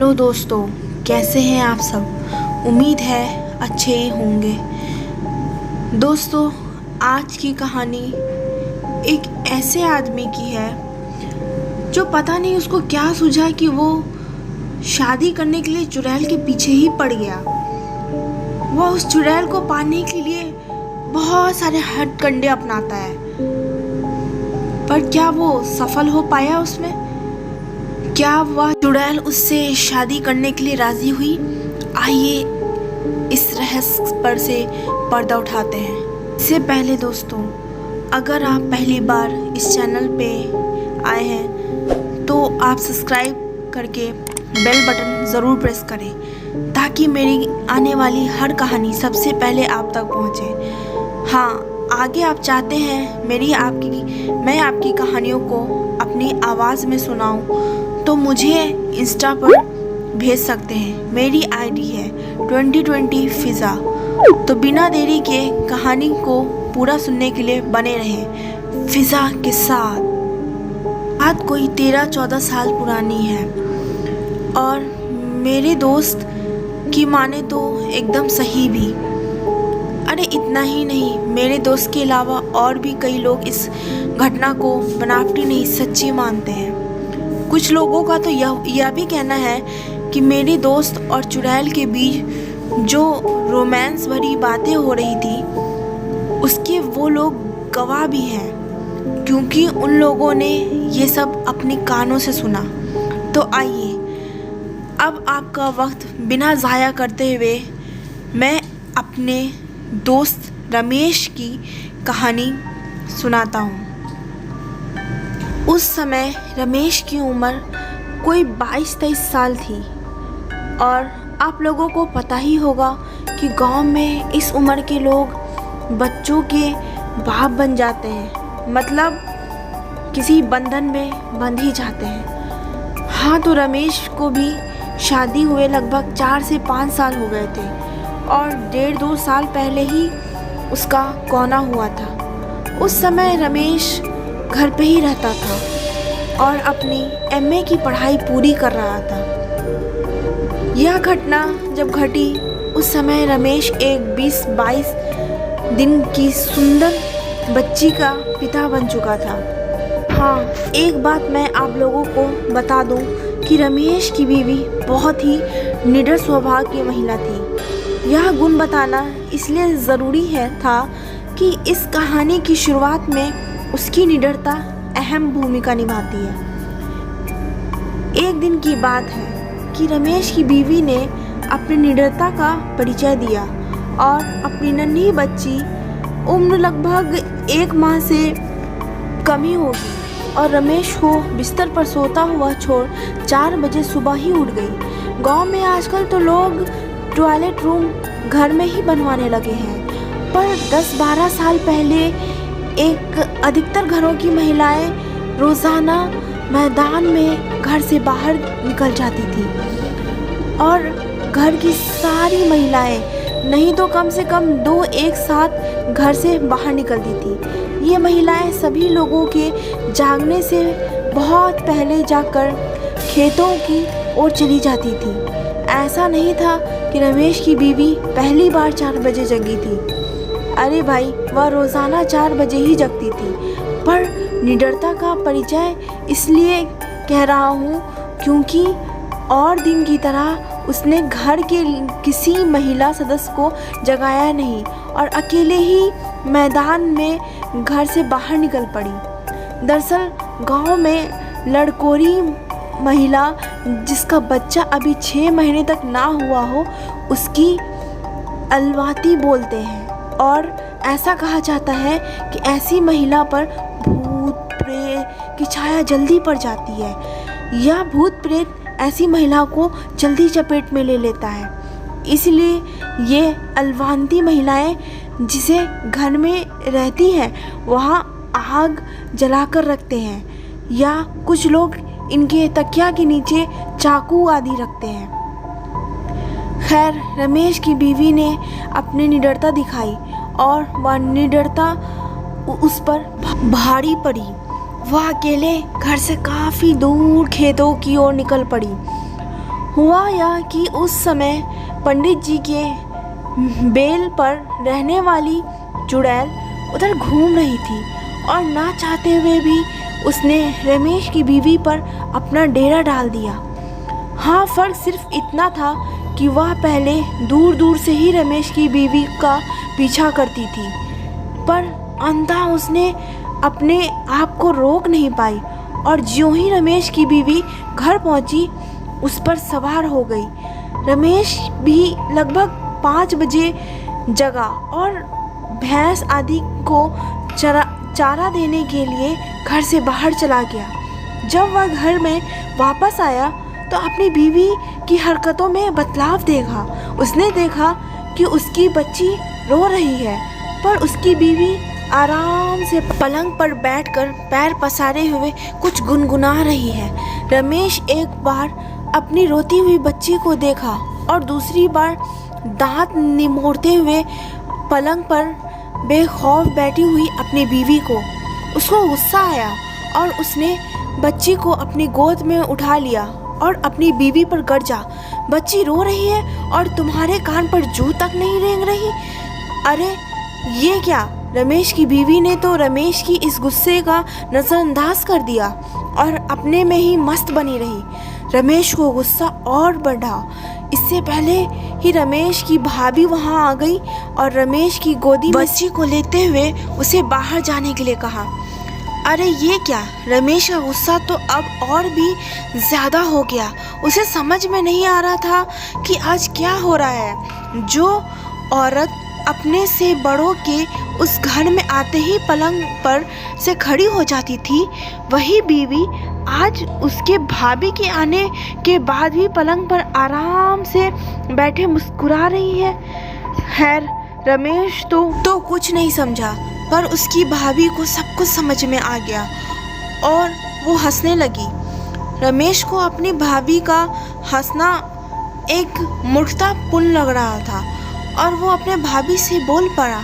Hello दोस्तों, कैसे हैं आप सब। उम्मीद है अच्छे ही होंगे। दोस्तों, आज की कहानी एक ऐसे आदमी की है जो पता नहीं उसको क्या सूझा कि वो शादी करने के लिए चुड़ैल के पीछे ही पड़ गया। वह उस चुड़ैल को पाने के लिए बहुत सारे हथकंडे अपनाता है, पर क्या वो सफल हो पाया उसमें? क्या वह चुड़ैल उससे शादी करने के लिए राजी हुई? आइए इस रहस्य पर से पर्दा उठाते हैं। इससे पहले दोस्तों, अगर आप पहली बार इस चैनल पे आए हैं तो आप सब्सक्राइब करके बेल बटन ज़रूर प्रेस करें ताकि मेरी आने वाली हर कहानी सबसे पहले आप तक पहुंचे। हाँ, आगे आप चाहते हैं मैं आपकी कहानियों को अपनी आवाज़ में सुनाऊं तो मुझे इंस्टा पर भेज सकते हैं। मेरी आईडी है 2020 फिज़ा। तो बिना देरी के कहानी को पूरा सुनने के लिए बने रहें फिज़ा के साथ। बात कोई 13-14 साल पुरानी है और मेरे दोस्त की माने तो एकदम सही भी। अरे इतना ही नहीं, मेरे दोस्त के अलावा और भी कई लोग इस घटना को बनावटी नहीं सच्ची मानते हैं। कुछ लोगों का तो यह भी कहना है कि मेरे दोस्त और चुड़ैल के बीच जो रोमांस भरी बातें हो रही थी उसके वो लोग गवाह भी हैं, क्योंकि उन लोगों ने ये सब अपने कानों से सुना। तो आइए अब आपका वक्त बिना ज़ाया करते हुए मैं अपने दोस्त रमेश की कहानी सुनाता हूँ। उस समय रमेश की उम्र कोई 22-23 साल थी और आप लोगों को पता ही होगा कि गांव में इस उम्र के लोग बच्चों के बाप बन जाते हैं, मतलब किसी बंधन में बंध ही जाते हैं। हाँ, तो रमेश को भी शादी हुए लगभग 4 से 5 साल हो गए थे और 1.5-2 साल पहले ही उसका कौना हुआ था। उस समय रमेश घर पे ही रहता था और अपनी एमए की पढ़ाई पूरी कर रहा था। यह घटना जब घटी उस समय रमेश एक 20-22 दिन की सुंदर बच्ची का पिता बन चुका था। हाँ, एक बात मैं आप लोगों को बता दूं कि रमेश की बीवी बहुत ही निडर स्वभाव की महिला थी। यह गुण बताना इसलिए ज़रूरी था कि इस कहानी की शुरुआत में उसकी निडरता अहम भूमिका निभाती है। एक दिन की बात है कि रमेश की बीवी ने अपनी निडरता का परिचय दिया और अपनी नन्ही बच्ची उम्र लगभग 1 माह से कम ही होगी और रमेश को बिस्तर पर सोता हुआ छोड़ 4 बजे सुबह ही उठ गई। गांव में आजकल तो लोग टॉयलेट रूम घर में ही बनवाने लगे हैं, पर 10-12 साल पहले अधिकतर घरों की महिलाएं रोज़ाना मैदान में घर से बाहर निकल जाती थी और घर की सारी महिलाएं नहीं तो कम से कम 2 एक साथ घर से बाहर निकलती थी। ये महिलाएं सभी लोगों के जागने से बहुत पहले जाकर खेतों की ओर चली जाती थी। ऐसा नहीं था कि रमेश की बीवी पहली बार 4 बजे जगी थी। अरे भाई, वह रोज़ाना 4 बजे ही जगती थी। पर निडरता का परिचय इसलिए कह रहा हूँ क्योंकि और दिन की तरह उसने घर के किसी महिला सदस्य को जगाया नहीं और अकेले ही मैदान में घर से बाहर निकल पड़ी। दरअसल गांव में लड़कोरी महिला जिसका बच्चा अभी 6 महीने तक ना हुआ हो उसकी अलवाती बोलते हैं और ऐसा कहा जाता है कि ऐसी महिला पर भूत प्रेत की छाया जल्दी पड़ जाती है या भूत प्रेत ऐसी महिला को जल्दी चपेट में ले लेता है। इसलिए ये अलवांती महिलाएं जिसे घर में रहती हैं वहाँ आग जलाकर रखते हैं या कुछ लोग इनके तकिया के नीचे चाकू आदि रखते हैं। खैर, रमेश की बीवी ने अपनी निडरता दिखाई और वह निडरता उस पर भारी पड़ी। वह अकेले घर से काफ़ी दूर खेतों की ओर निकल पड़ी। हुआ यह कि उस समय पंडित जी के बेल पर रहने वाली चुड़ैल उधर घूम रही थी और ना चाहते हुए भी उसने रमेश की बीवी पर अपना डेरा डाल दिया। हाँ, फर्क सिर्फ इतना था कि वह पहले दूर दूर से ही रमेश की बीवी का पीछा करती थी, पर अंततः उसने अपने आप को रोक नहीं पाई और ज्यों ही रमेश की बीवी घर पहुंची उस पर सवार हो गई। रमेश भी लगभग 5 बजे जगा और भैंस आदि को चारा देने के लिए घर से बाहर चला गया। जब वह घर में वापस आया तो अपनी बीवी की हरकतों में बदलाव देखा। उसने देखा कि उसकी बच्ची रो रही है, पर उसकी बीवी आराम से पलंग पर बैठकर पैर पसारे हुए कुछ गुनगुना रही है। रमेश एक बार अपनी रोती हुई बच्ची को देखा और दूसरी बार दांत निमोड़ते हुए पलंग पर बेखौफ बैठी हुई अपनी बीवी को। उसको गुस्सा आया और उसने बच्ची को अपनी गोद में उठा लिया और अपनी बीवी पर गरजा, बच्ची रो रही है और तुम्हारे कान पर जूं तक नहीं रेंग रही? अरे ये क्या? रमेश की बीवी ने तो रमेश की इस गुस्से का नज़रअंदाज कर दिया और अपने में ही मस्त बनी रही। रमेश को गुस्सा और बढ़ा। इससे पहले ही रमेश की भाभी वहां आ गई और रमेश की गोदी में बच्ची को लेते हुए उसे बाहर जाने के लिए कहा। अरे ये क्या? रमेश का गुस्सा तो अब और भी ज़्यादा हो गया। उसे समझ में नहीं आ रहा था कि आज क्या हो रहा है। जो औरत अपने से बड़ों के उस घर में आते ही पलंग पर से खड़ी हो जाती थी, वही बीवी आज उसके भाभी के आने के बाद भी पलंग पर आराम से बैठे मुस्कुरा रही है। खैर, रमेश तो कुछ नहीं समझा, पर उसकी भाभी को सब कुछ समझ में आ गया और वो हंसने लगी। रमेश को अपनी भाभी का हंसना एक मूर्खतापूर्ण लग रहा था और वो अपने भाभी से बोल पड़ा,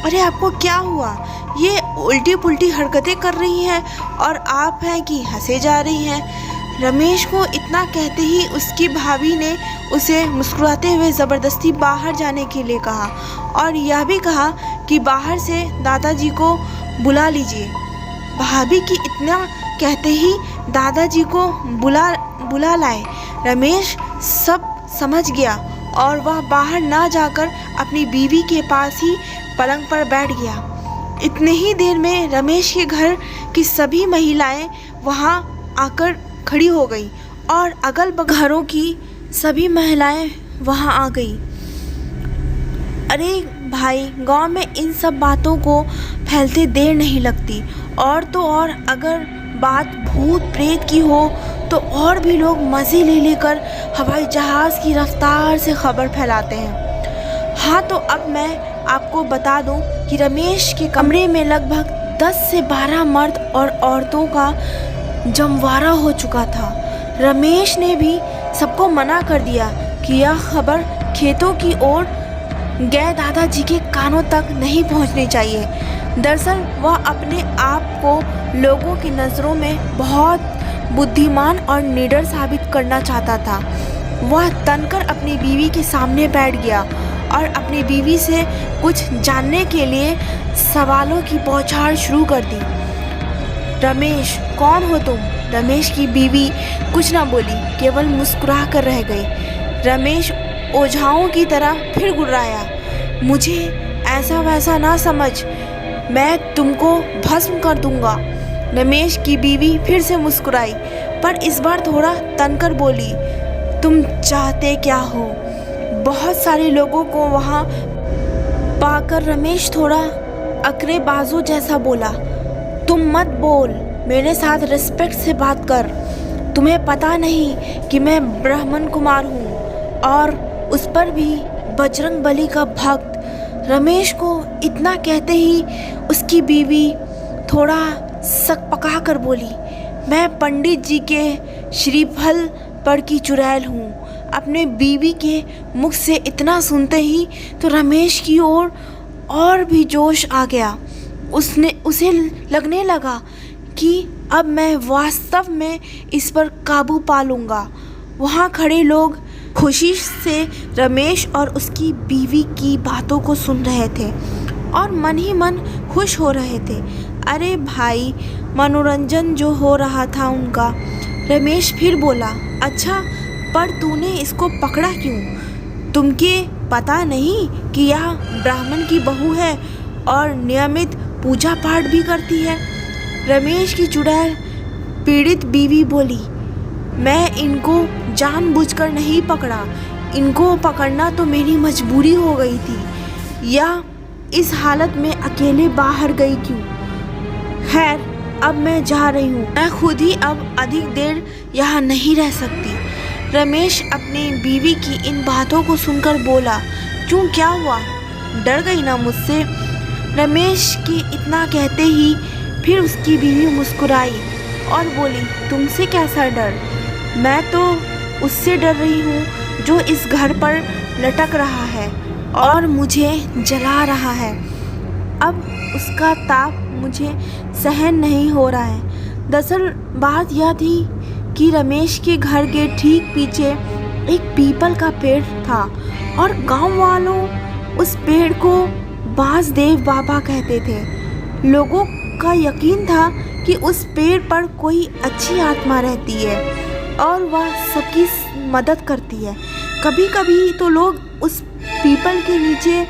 अरे आपको क्या हुआ? ये उल्टी पुल्टी हरकतें कर रही हैं और आप हैं कि हंसे जा रही हैं। रमेश को इतना कहते ही उसकी भाभी ने उसे मुस्कुराते हुए ज़बरदस्ती बाहर जाने के लिए कहा और यह भी कहा कि बाहर से दादाजी को बुला लीजिए। भाभी की इतना कहते ही दादाजी को बुला लाए। रमेश सब समझ गया और वह बाहर ना जाकर अपनी बीवी के पास ही पलंग पर बैठ गया। इतने ही देर में रमेश के घर की सभी महिलाएं वहां आकर खड़ी हो गई और अगल बगल घरों की सभी महिलाएं वहां आ गई। अरे भाई, गांव में इन सब बातों को फैलते देर नहीं लगती, और तो और अगर बात भूत प्रेत की हो तो और भी लोग मज़े ले लेकर हवाई जहाज़ की रफ्तार से खबर फैलाते हैं। हाँ, तो अब मैं आपको बता दूं कि रमेश के कमरे में लगभग 10 से 12 मर्द और औरतों का जमवारा हो चुका था। रमेश ने भी सबको मना कर दिया कि यह खबर खेतों की ओर गए दादाजी के कानों तक नहीं पहुंचनी चाहिए। दरअसल वह अपने आप को लोगों की नज़रों में बहुत बुद्धिमान और निडर साबित करना चाहता था। वह तनकर अपनी बीवी के सामने बैठ गया और अपनी बीवी से कुछ जानने के लिए सवालों की बौछार शुरू कर दी। रमेश, कौन हो तुम? रमेश की बीवी कुछ ना बोली, केवल मुस्कुरा कर रह गई। रमेश ओझाओं की तरह फिर गुर्राया, मुझे ऐसा वैसा ना समझ, मैं तुमको भस्म कर दूंगा। रमेश की बीवी फिर से मुस्कुराई, पर इस बार थोड़ा तनकर बोली, तुम चाहते क्या हो? बहुत सारे लोगों को वहाँ पाकर रमेश थोड़ा अकरे बाजू जैसा बोला, तुम मत बोल, मेरे साथ रिस्पेक्ट से बात कर। तुम्हें पता नहीं कि मैं ब्राह्मण कुमार हूँ और उस पर भी बजरंग बली का भक्त। रमेश को इतना कहते ही उसकी बीवी थोड़ा सकपका कर बोली, मैं पंडित जी के श्रीफल पर की चुड़ैल हूँ। अपने बीवी के मुख से इतना सुनते ही तो रमेश की ओर और भी जोश आ गया। उसे लगने लगा कि अब मैं वास्तव में इस पर काबू पा लूँगा वहाँ खड़े लोग खुशी से रमेश और उसकी बीवी की बातों को सुन रहे थे और मन ही मन खुश हो रहे थे। अरे भाई, मनोरंजन जो हो रहा था उनका। रमेश फिर बोला, अच्छा, पर तूने इसको पकड़ा क्यों? तुमके पता नहीं कि यह ब्राह्मण की बहू है और नियमित पूजा पाठ भी करती है? रमेश की चुड़ैल पीड़ित बीवी बोली, मैं इनको जानबूझकर नहीं पकड़ा, इनको पकड़ना तो मेरी मजबूरी हो गई थी। या इस हालत में अकेले बाहर गई क्यों? खैर, अब मैं जा रही हूँ, मैं खुद ही अब अधिक देर यहाँ नहीं रह सकती। रमेश अपनी बीवी की इन बातों को सुनकर बोला, क्यों, क्या हुआ? डर गई ना मुझसे? रमेश के इतना कहते ही फिर उसकी बीवी मुस्कुराई और बोली, तुमसे कैसा डर? मैं तो उससे डर रही हूँ जो इस घर पर लटक रहा है और मुझे जला रहा है। अब उसका ताप मुझे सहन नहीं हो रहा है। दरअसल बात यह थी कि रमेश के घर के ठीक पीछे एक पीपल का पेड़ था और गांव वालों उस पेड़ को बांसदेव बाबा कहते थे। लोगों का यकीन था कि उस पेड़ पर कोई अच्छी आत्मा रहती है और वह सबकी मदद करती है। कभी कभी तो लोग उस पीपल के नीचे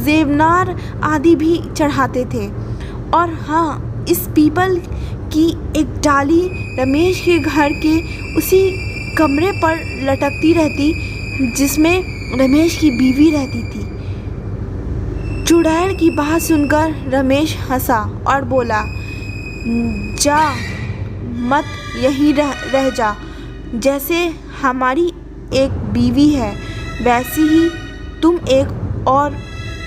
जेवनार आदि भी चढ़ाते थे। और हाँ, इस पीपल की एक डाली रमेश के घर के उसी कमरे पर लटकती रहती जिसमें रमेश की बीवी रहती थी। चुड़ैल की बात सुनकर रमेश हंसा और बोला, जा मत, यहीं रह जा। जैसे हमारी एक बीवी है वैसी ही तुम एक और।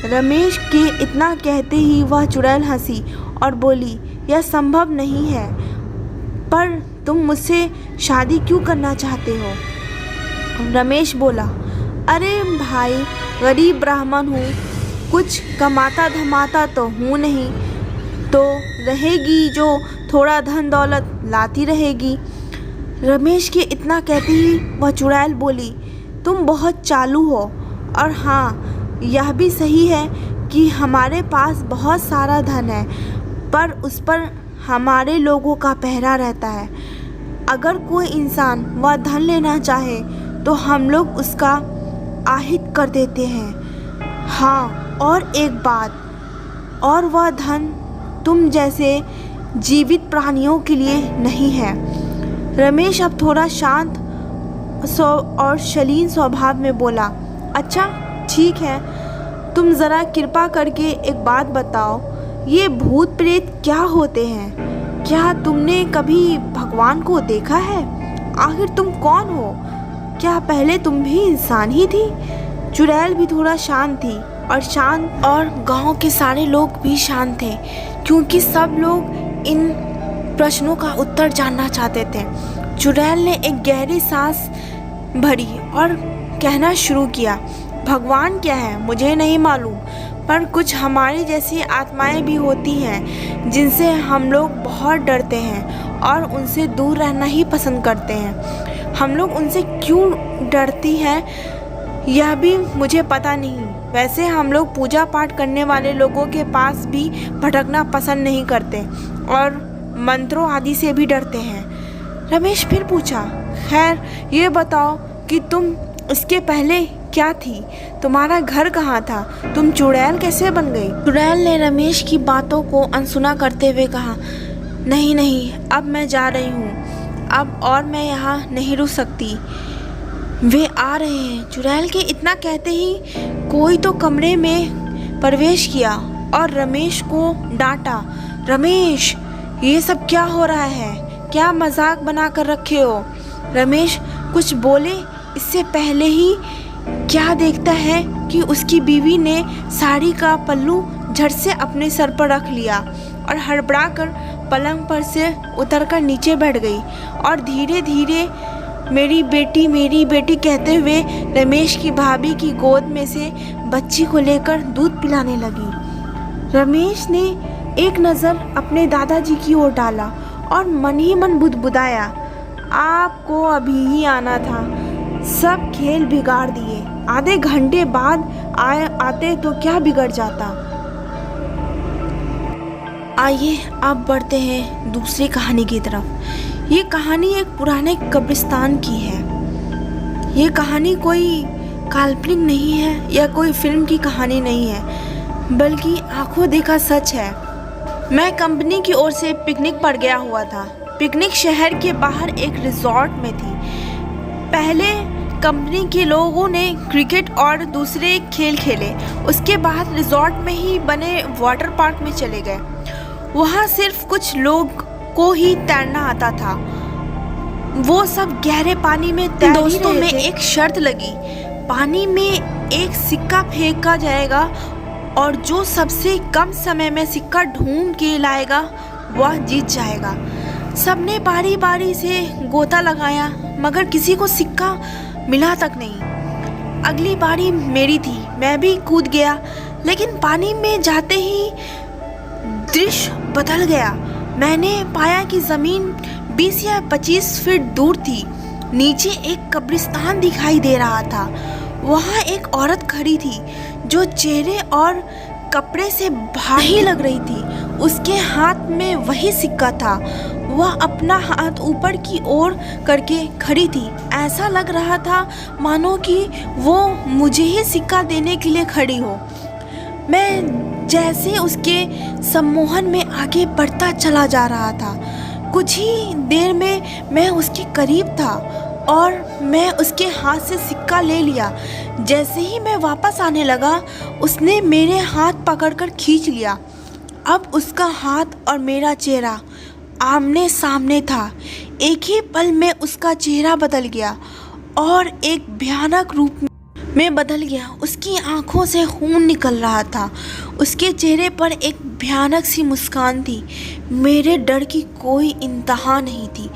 रमेश के इतना कहते ही वह चुड़ैल हंसी और बोली, यह संभव नहीं है, पर तुम मुझसे शादी क्यों करना चाहते हो? रमेश बोला, अरे भाई, गरीब ब्राह्मण हूँ, कुछ कमाता धमाता तो हूँ नहीं, तो रहेगी जो थोड़ा धन दौलत लाती रहेगी। रमेश के इतना कहते ही वह चुड़ैल बोली, तुम बहुत चालू हो, और हाँ, यह भी सही है कि हमारे पास बहुत सारा धन है, पर उस पर हमारे लोगों का पहरा रहता है। अगर कोई इंसान वह धन लेना चाहे तो हम लोग उसका आहित कर देते हैं। हाँ, और एक बात, और वह धन तुम जैसे जीवित प्राणियों के लिए नहीं है। रमेश अब थोड़ा शांत और शालीन स्वभाव में बोला, अच्छा ठीक है, तुम ज़रा कृपा करके एक बात बताओ, ये भूत प्रेत क्या होते हैं? क्या तुमने कभी भगवान को देखा है? आखिर तुम कौन हो? क्या पहले तुम भी इंसान ही थी? चुड़ैल भी थोड़ा शांत थी और गांव के सारे लोग भी शांत थे, क्योंकि सब लोग इन प्रश्नों का उत्तर जानना चाहते थे। चुड़ैल ने एक गहरी सांस भरी और कहना शुरू किया, भगवान क्या है मुझे नहीं मालूम, पर कुछ हमारी जैसी आत्माएं भी होती हैं जिनसे हम लोग बहुत डरते हैं और उनसे दूर रहना ही पसंद करते हैं। हम लोग उनसे क्यों डरती हैं यह भी मुझे पता नहीं। वैसे हम लोग पूजा पाठ करने वाले लोगों के पास भी भटकना पसंद नहीं करते और मंत्रों आदि से भी डरते हैं। रमेश फिर पूछा, खैर ये बताओ कि तुम इसके पहले क्या थी? तुम्हारा घर कहाँ था? तुम चुड़ैल कैसे बन गई? चुड़ैल ने रमेश की बातों को अनसुना करते हुए कहा, नहीं नहीं, अब मैं जा रही हूँ, अब और मैं यहाँ नहीं रुक सकती, वे आ रहे हैं। चुड़ैल के इतना कहते ही कोई तो कमरे में प्रवेश किया और रमेश को डांटा, रमेश ये सब क्या हो रहा है? क्या मजाक बना कर रखे हो? रमेश कुछ बोले इससे पहले ही क्या देखता है कि उसकी बीवी ने साड़ी का पल्लू झट से अपने सर पर रख लिया और हड़बड़ाकर पलंग पर से उतरकर नीचे बैठ गई और धीरे धीरे मेरी बेटी कहते हुए रमेश की भाभी की गोद में से बच्ची को लेकर दूध पिलाने लगी। रमेश ने एक नज़र अपने दादाजी की ओर डाला और मन ही मन बुदबुदाया, आपको अभी ही आना था, सब खेल बिगाड़ दिए। आधे घंटे बाद आते तो क्या बिगड़ जाता। आइए अब बढ़ते हैं दूसरी कहानी की तरफ। ये कहानी एक पुराने कब्रिस्तान की है। ये कहानी कोई काल्पनिक नहीं है या कोई फिल्म की कहानी नहीं है, बल्कि आंखों देखा सच है। मैं कंपनी की ओर से पिकनिक पर गया हुआ था। पिकनिक शहर के बाहर एक रिजॉर्ट में थी। पहले कंपनी के लोगों ने क्रिकेट और दूसरे खेल खेले। उसके बाद रिजॉर्ट में ही बने वाटर पार्क में चले गए। वहाँ सिर्फ कुछ लोग को ही तैरना आता था। वो सब गहरे पानी में तैर दोस्तों में एक शर्त लगी, पानी में एक सिक्का फेंका जाएगा और जो सबसे कम समय में सिक्का ढूंढ के लाएगा वह जीत जाएगा। सबने बारी बारी से गोता लगाया, मगर किसी को सिक्का मिला तक नहीं। अगली बारी मेरी थी। मैं भी कूद गया, लेकिन पानी में जाते ही दृश्य बदल गया। मैंने पाया कि ज़मीन 20 या 25 फीट दूर थी। नीचे एक कब्रिस्तान दिखाई दे रहा था। वहाँ एक औरत खड़ी थी जो चेहरे और कपड़े से भारी लग रही थी। उसके हाथ में वही सिक्का था। वह अपना हाथ ऊपर की ओर करके खड़ी थी। ऐसा लग रहा था मानो कि वो मुझे ही सिक्का देने के लिए खड़ी हो। मैं जैसे उसके सम्मोहन में आगे बढ़ता चला जा रहा था। कुछ ही देर में मैं उसके करीब था और मैं उसके हाथ से सिक्का ले लिया। जैसे ही मैं वापस आने लगा, उसने मेरे हाथ पकड़कर खींच लिया। अब उसका हाथ और मेरा चेहरा आमने सामने था। एक ही पल में उसका चेहरा बदल गया और एक भयानक रूप में बदल गया। उसकी आंखों से खून निकल रहा था। उसके चेहरे पर एक भयानक सी मुस्कान थी। मेरे डर की कोई इंतहा नहीं थी।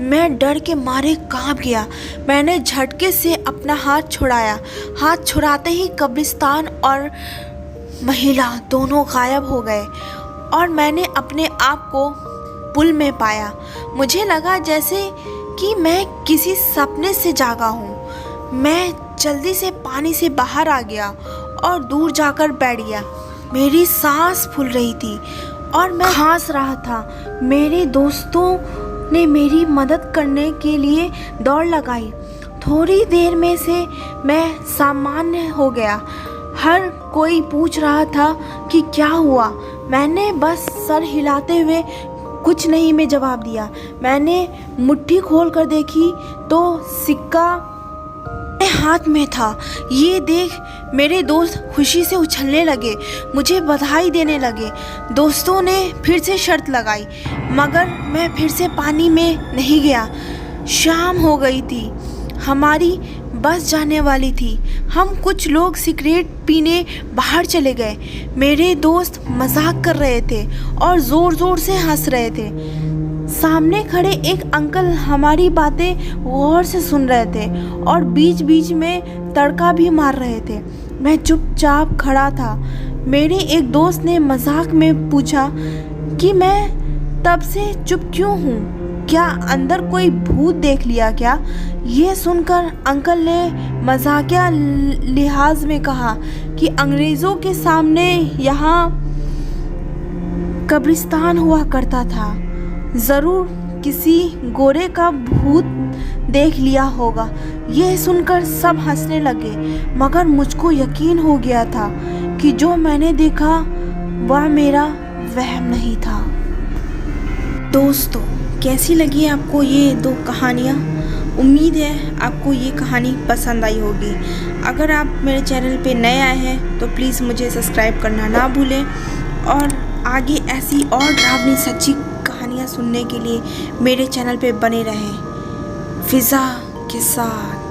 मैं डर के मारे कांप गया। मैंने झटके से अपना हाथ छुड़ाया। हाथ छुड़ाते ही कब्रिस्तान और महिला दोनों गायब हो गए और मैंने अपने आप को पुल में पाया। मुझे लगा जैसे कि मैं किसी सपने से जागा हूँ। मैं जल्दी से पानी से बाहर आ गया और दूर जाकर बैठ गया। मेरी सांस फूल रही थी और मैं खांस रहा था। मेरे दोस्तों ने मेरी मदद करने के लिए दौड़ लगाई। थोड़ी देर में से मैं सामान्य हो गया। हर कोई पूछ रहा था कि क्या हुआ। मैंने बस सर हिलाते हुए कुछ नहीं में जवाब दिया। मैंने मुट्ठी खोल कर देखी तो सिक्का मेरे हाथ में था। ये देख मेरे दोस्त खुशी से उछलने लगे, मुझे बधाई देने लगे। दोस्तों ने फिर से शर्त लगाई, मगर मैं फिर से पानी में नहीं गया। शाम हो गई थी। हमारी बस जाने वाली थी। हम कुछ लोग सिगरेट पीने बाहर चले गए। मेरे दोस्त मजाक कर रहे थे और ज़ोर ज़ोर से हंस रहे थे। सामने खड़े एक अंकल हमारी बातें गौर से सुन रहे थे और बीच बीच में तड़का भी मार रहे थे। मैं चुपचाप खड़ा था। मेरे एक दोस्त ने मजाक में पूछा कि मैं तब से चुप क्यों हूँ, क्या अंदर कोई भूत देख लिया क्या? ये सुनकर अंकल ने मजाकिया लिहाज में कहा कि अंग्रेज़ों के सामने यहाँ कब्रिस्तान हुआ करता था। ज़रूर किसी गोरे का भूत देख लिया होगा। यह सुनकर सब हंसने लगे, मगर मुझको यकीन हो गया था कि जो मैंने देखा वह मेरा वहम नहीं था। दोस्तों, कैसी लगी आपको ये दो कहानियाँ? उम्मीद है आपको ये कहानी पसंद आई होगी। अगर आप मेरे चैनल पे नए आए हैं तो प्लीज़ मुझे सब्सक्राइब करना ना भूलें और आगे ऐसी और डरावनी सच्ची कहानियाँ सुनने के लिए मेरे चैनल पे बने रहें। फ़िज़ा के साथ।